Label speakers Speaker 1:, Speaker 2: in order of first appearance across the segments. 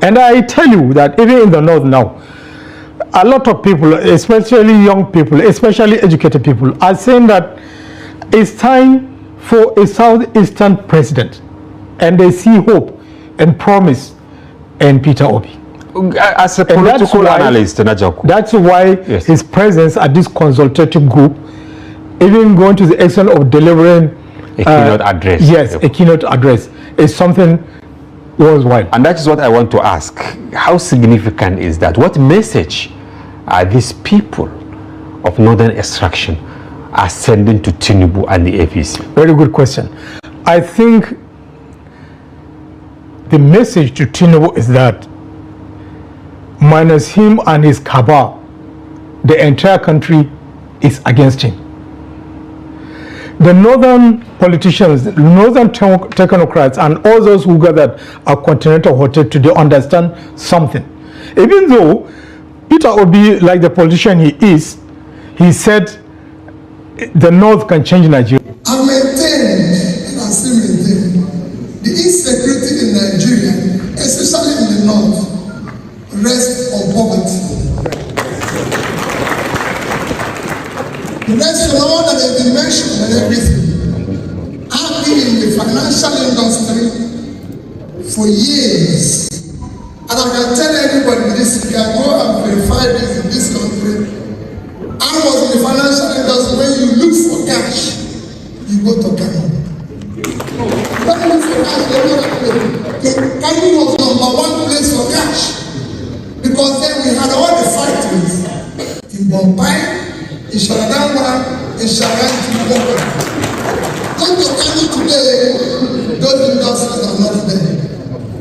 Speaker 1: And I tell you that even in the north now, a lot of people, especially young people, especially educated people, are saying that it's time for a southeastern president, and they see hope and promise in Peter Obi.
Speaker 2: As a political analyst,
Speaker 1: that's why his presence at this consultative group, even going to the extent of delivering
Speaker 2: a keynote address.
Speaker 1: Yes, a keynote address is something worthwhile.
Speaker 2: And that is what I want to ask. How significant is that? What message are these people of northern extraction are sending to Tinubu and the APC?
Speaker 1: Very good question. I think the message to Tinubu is that minus him and his cabal, the entire country is against him. The northern politicians, the northern technocrats, and all those who gathered at Continental Hotel today understand something. Even though Peter Obi, like the politician he is, he said the north can change Nigeria.
Speaker 3: I maintain, and I still maintain, the insecurity in Nigeria, especially in the north, rests on poverty. The rest of all that has been mentioned and everything. I've been in the financial industry for years. And I can tell anybody this, you can go and verify this in this country. I was in the financial industry. When you look for cash, you go to Kano. When you look for cash, you go to Kano. Kano was #1 place for cash. Because then we had all the factories in Bombay, in Sharadamba, in Sharan, come to Kano today, those industries are not there.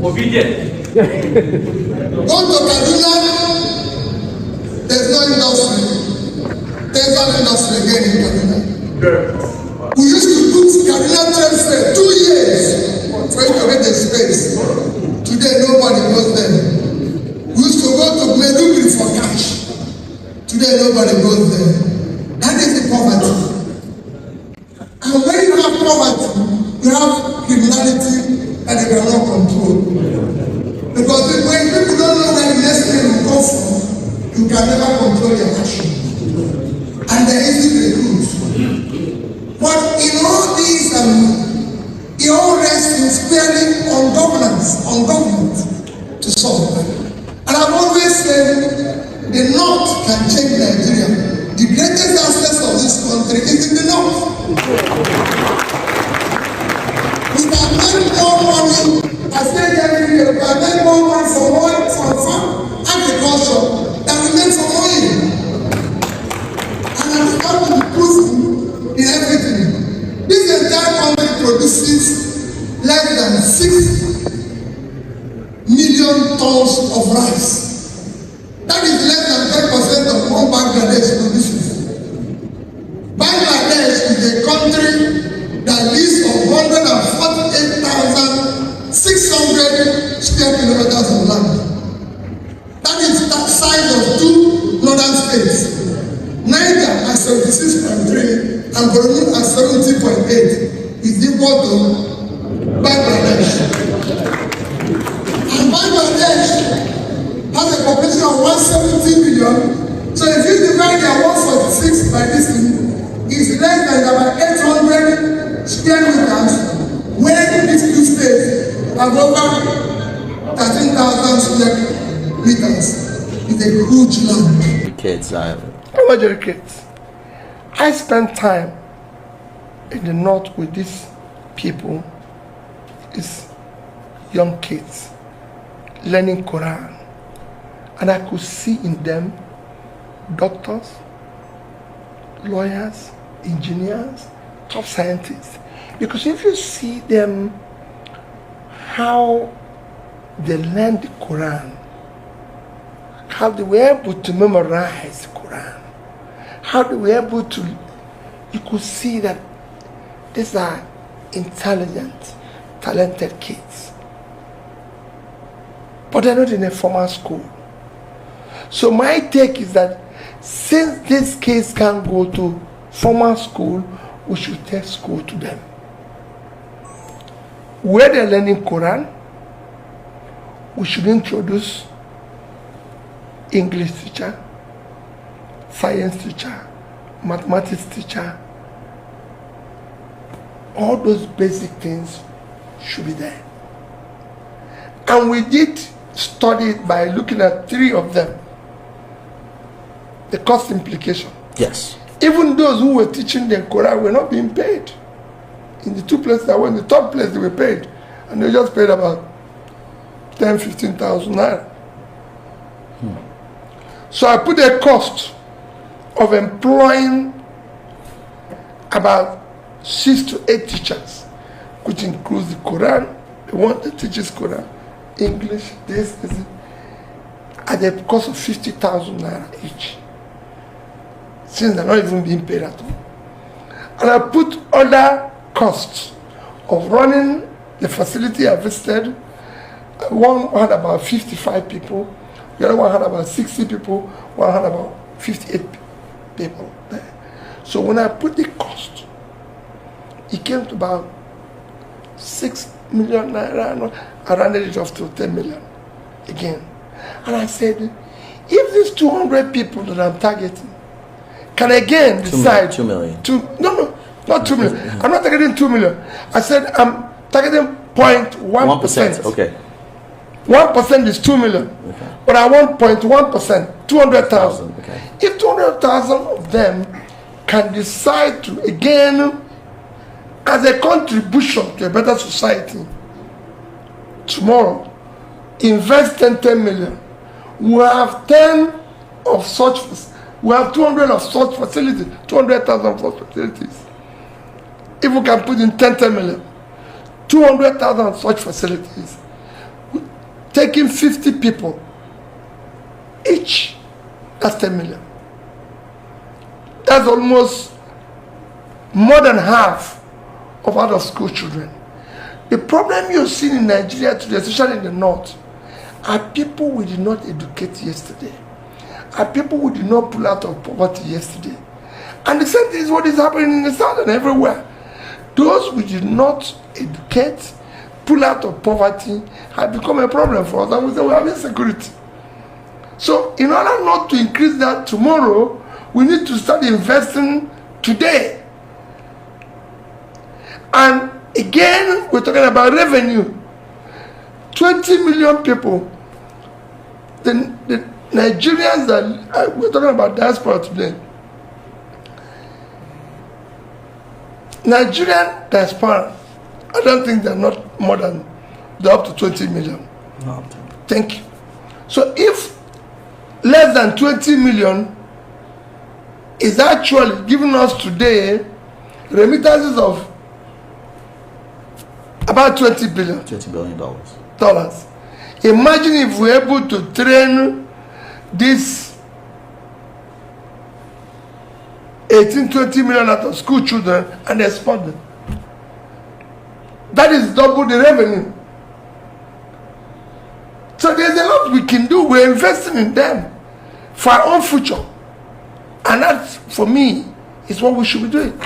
Speaker 4: Obedient.
Speaker 3: Go to Kaduna, there's no industry. There's no industry again in Kaduna. We used to put Kaduna Trade Fair 2 years for it to get the space. Today nobody goes there. We used to go to Medugri for cash. Today nobody goes there. That is the poverty. And when you have poverty, you have criminality that you cannot control. Because when people don't know where the next thing will come from, you can never control your action. And they're easy to recruit. But in all these, it all rests squarely on governance, on government to solve that. And I've always said the North can change Nigeria. The greatest assets of this country is in the North. We can make more money, I say every year, we can make more money from farm agriculture than we make from oil. And I'm starting to prove in everything. This entire country produces less than 6 million tons of rice. That is less than 10% of what Bangladesh produces. Bangladesh is a country that lives on 148,600 square kilometers of land. That is the size of 2 northern states. Niger at 76.3 and Borno at 70.8 is equal to Bangladesh. And Bangladesh has a population of 170 million. So if you divide their 146 by this thing, it's less than about 800 square meters, where these two states have over 13,000 square meters. It's a huge land.
Speaker 5: Kids,
Speaker 6: kids. I spent time in the north with these people, these young kids, learning Quran. And I could see in them doctors, lawyers, engineers, top scientists. Because if you see them, how they learn the Quran, how they were able to memorize the Quran, how they were able to, you could see that these are intelligent, talented kids. But they're not in a formal school. So my take is that since these kids can't go to formal school, we should take school to them. Where they're learning Quran, we should introduce English teacher, science teacher, mathematics teacher. All those basic things should be there. And we did study it by looking at 3 of them. The cost implication.
Speaker 4: Yes.
Speaker 6: Even those who were teaching the Quran were not being paid. In the 2 places I went, the 3rd place they were paid. And they just paid about 10,000, 15,000 naira. So I put a cost of employing about 6 to 8 teachers, which includes the Quran, the one that teaches Quran, English, this, at the cost of 50,000 naira each. Since they're not even being paid at all. And I put other costs of running the facility I visited. One had about 55 people, the other one had about 60 people, one had about 58 people there. So when I put the cost, it came to about 6 million naira. I rounded it off to 10 million again. And I said, if these 200 people that I'm targeting can again decide
Speaker 4: 2 million.
Speaker 6: No, not 2 million. I'm not targeting 2 million. I said I'm targeting 0.1%.
Speaker 4: Okay.
Speaker 6: 1% is 2 million.
Speaker 4: Okay.
Speaker 6: But I want 0.1%, 200,000.
Speaker 4: Okay.
Speaker 6: If 200,000 of them can decide to again, as a contribution to a better society, tomorrow, invest 10 million. We have 10 of such, we have 200 of such facilities, 200,000 of such facilities. If we can put in 10 million, 200,000 of such facilities, taking 50 people each, that's 10 million. That's almost more than half of out-of-school children. The problem you're seeing in Nigeria today, especially in the north, are people we did not educate yesterday, are people who did not pull out of poverty yesterday. And the same thing is what is happening in the south and everywhere. Those we did not educate, pull out of poverty, have become a problem for us, and we say we have insecurity. So in order not to increase that tomorrow, we need to start investing today. And again, we're talking about revenue. 20 million people, the Nigerians that we're talking about diaspora today. Nigerian diaspora, I don't think they're not more than, they're up to 20 million.
Speaker 4: No.
Speaker 6: Thank you. So if less than 20 million is actually giving us today remittances of about 20 billion.
Speaker 4: $20 billion.
Speaker 6: Imagine if we're able to train these 18-20 million out of school children and export them. That is double the revenue. So there's a lot we can do. We're investing in them for our own future. And that, for me, is what we should be doing.